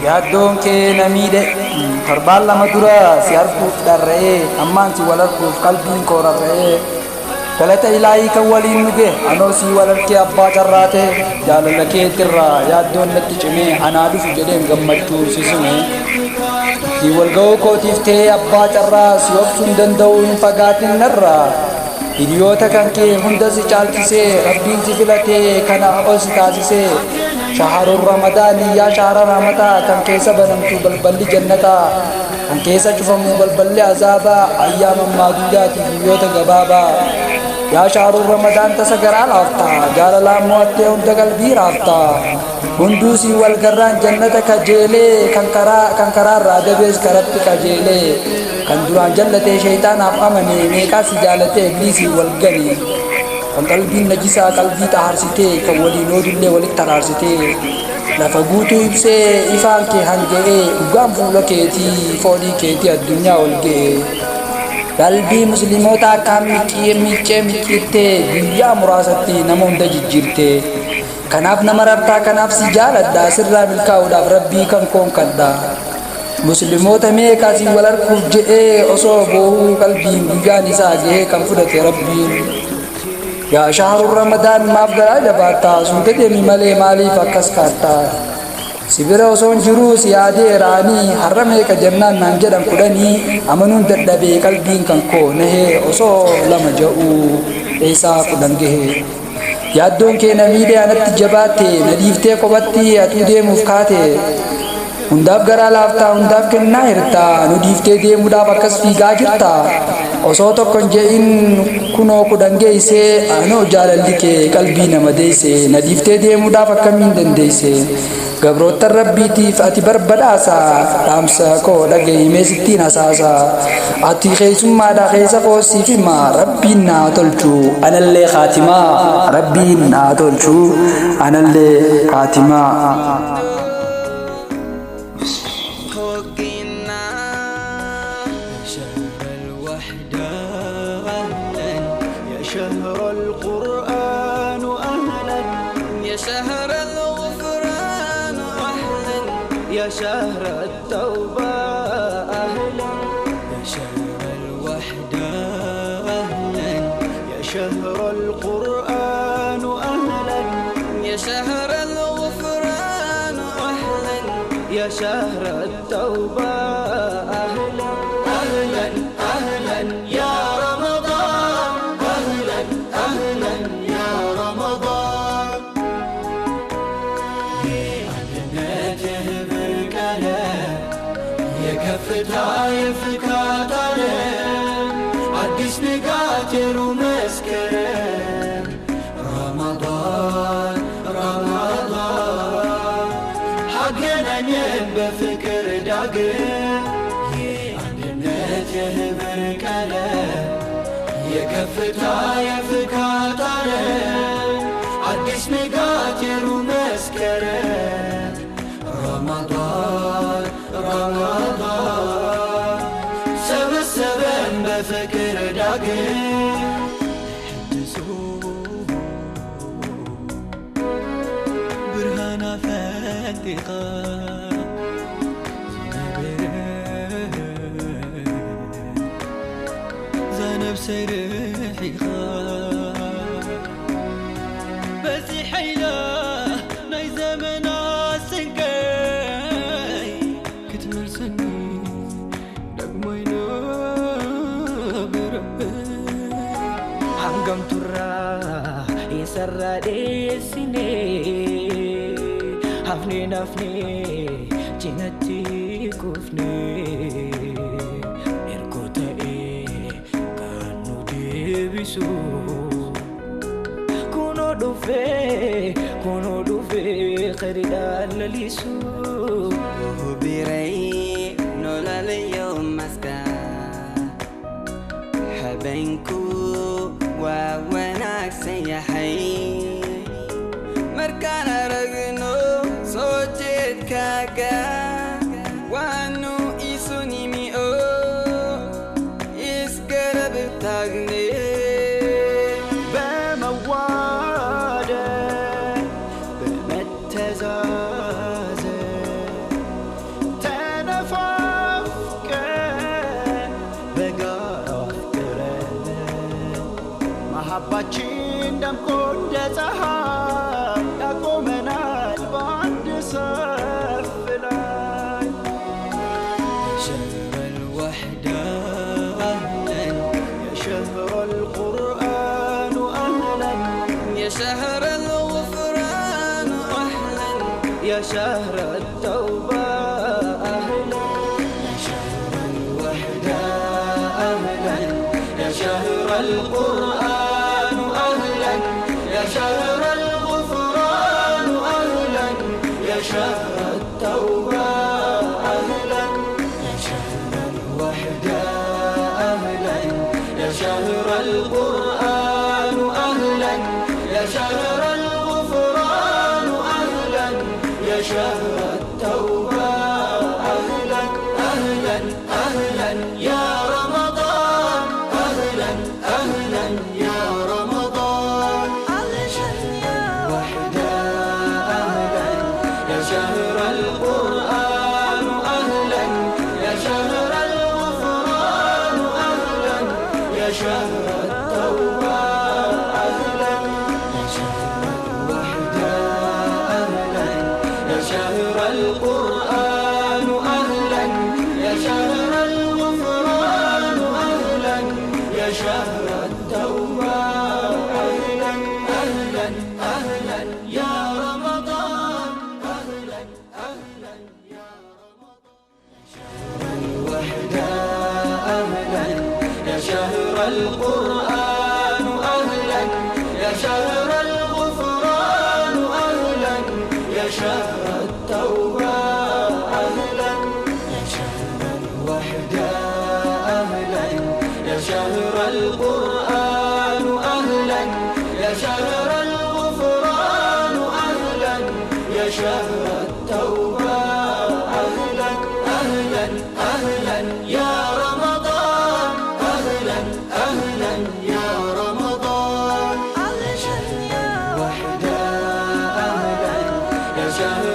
yaaddoon kee namiidhe torbaan lama dura si arguuf dharra'ee ammaan si wal arguuf qalbiin koo rarra'ee galata ilaahii kan waliin nuge anoo si wal arkee abbaa carraate jaalala keetirraa yaaddoon natti cimee anaa dhufu jedheen gammachuu si sime si wal ga'uu kootiif ta'ee abbaa carraa si obsuu hin danda'u hin fagaatin narraa hiriyoota kan kee hunda si caalchisee rabbiin si filatee kana ol si taasisee shaharul ramadaanii yaa shahara rahmataa kan keessa banamtu balballi jannataa kan keessa cufamu balballi azaabaa ayyaama maaduudaatii guyyoota gabaabaa yaa shaharul ramadaan tasa garaa laaftaa jaalalaan mo'attee hunda qalbii raaftaa hunduu si wal garraan jannata kajeelee kan karaa irraa dabees karatti kajeelee kan duraan jallatee shayxaanaaf amane meeqaa si jaalatee ibliisii wal gane kan qalbiin najisaa qalbii xahaarsitee kan waliin oodullee walitti araarsitee lafa guutuu ibsee ifaan kee hanga'ee dhugaan fuula keetii foolii keetii addunyaa ol ga'e qalbii musliimoota akkaan miccee micciirtee guyyaa muraasatti nama hunda jijjiirtee kanaaf nama rartaa kanaaf si jaaladha sirraa milkaa'uudhaaf rabbii kan koonkadha musliimoota meeqaa si wal arguuf je'ee osoo boohuu qalbiin guyyaan isaa ga'ee kan fudhate rabbiin yaa shaharul ramadaan maaf garaa jabaattaa suuta deemi malee maaliif akkas kaattaa sibira osoon jiruu si yaadee raanii har'a meeqa jennaan naan jedhan kudhanii amanuun dadhabee qalbiin kan koo nahee osoo lama ja'uu eessaa kudhan gahee yaaddoon kee na miidhee anatti jabaatte na dhiiftee qophatti atuu deemuuf kaate hundaaf garaa laaftaa hundaaf kennaa hirtaa nu dhiiftee deemuudhaaf akkas fiigaa jirta osoo tokkon je'in kunoo kudhan geessee anoo jaalalli kee qalbii nama deesse na dhiiftee deemuudhaaf akkamiin dandeesse gabroottan rabbiitiif ati barbadaasa dhaamsa koo dhagahimee sittiin hasaasa ati keessummaadha keessa qoosiif hima rabbiin naa tolchu anallee kaatimaa rabbiin naa tolchu anallee kaatimaa شهر القرآن أهلا يا شهر الغفران أهلا يا شهر التوبة أهلا يا شهر الوحدة أهلا يا شهر القرآن أهلا يا شهر الغفران أهلا يا شهر التوبة أهلا أهلا أهلا يا رمضان أهلا أهلا يا رمضان عندنا تهبر كلام يا كفتها يفكات علام عديش نقاتل ومسكرم رمضان رمضان حقنا نبى فكر داقم عندنا تهبر كلام يا كفتها يفكات علام عديش نقاتل ومسكرم رمضان رمضان سبب بفكر داقم برهانة فاتقة زانب سريحي بس حيلة ناي زمن السنكاي كتمر سني دقمينا بربي عمقم ترى يسر ديسيني هفني نفني جنتي كفني كونو دوفي خريدان لليسو وبري نولا اليوم مسكا حبينكو ووناك سيحي مركانا رغنو صوتيت كاكا وانو إيسوني ميو إسكرب تاغني ካባችን ደምቆ እንደ ፀሐይ ያቆመናል በአንድ ሰፍ ላይ شهر الوحدة أهلا يا شهر القرآن أهلا يا شهر الغفران أهلا يا شهر التوبة أهلا يا شهر الوحدة أهلا يا شهر القرآن أهلا يا شهر الغفران أهلا يا شهر التوبة أهلا يا شهر الوحدة أهلا يا شهر القرآن أهلا يا شهر الغفران أهلا يا شهر التوبة أهلا أهلا أهلا يا رمضان أهلا أهلا يا رمضان وحدة أهلا يا شهر القرآن أهلا يا شهر الغفران أهلا يا شهر التوبة أهلا يا شهر الوحدة أهلا يا شهر القرآن أهلا يا شهر الغفران أهلا يا شهر التوبة أهلا أهلا أهلا يا رمضان أهلا أهلا يا الوحدة أهلا يا شهر القرآن أهلا يا شهر الغفران أهلا يا شهر التوبة أهلا يا شهر الوحدة أهلا يا شهر القرآن أهلا يا شهر الغفران أهلا يا شهر التوبة أهلا أهلا أهلا يا رمضان أهلا أهلا يا رمضان وحدة أهلا يا شهر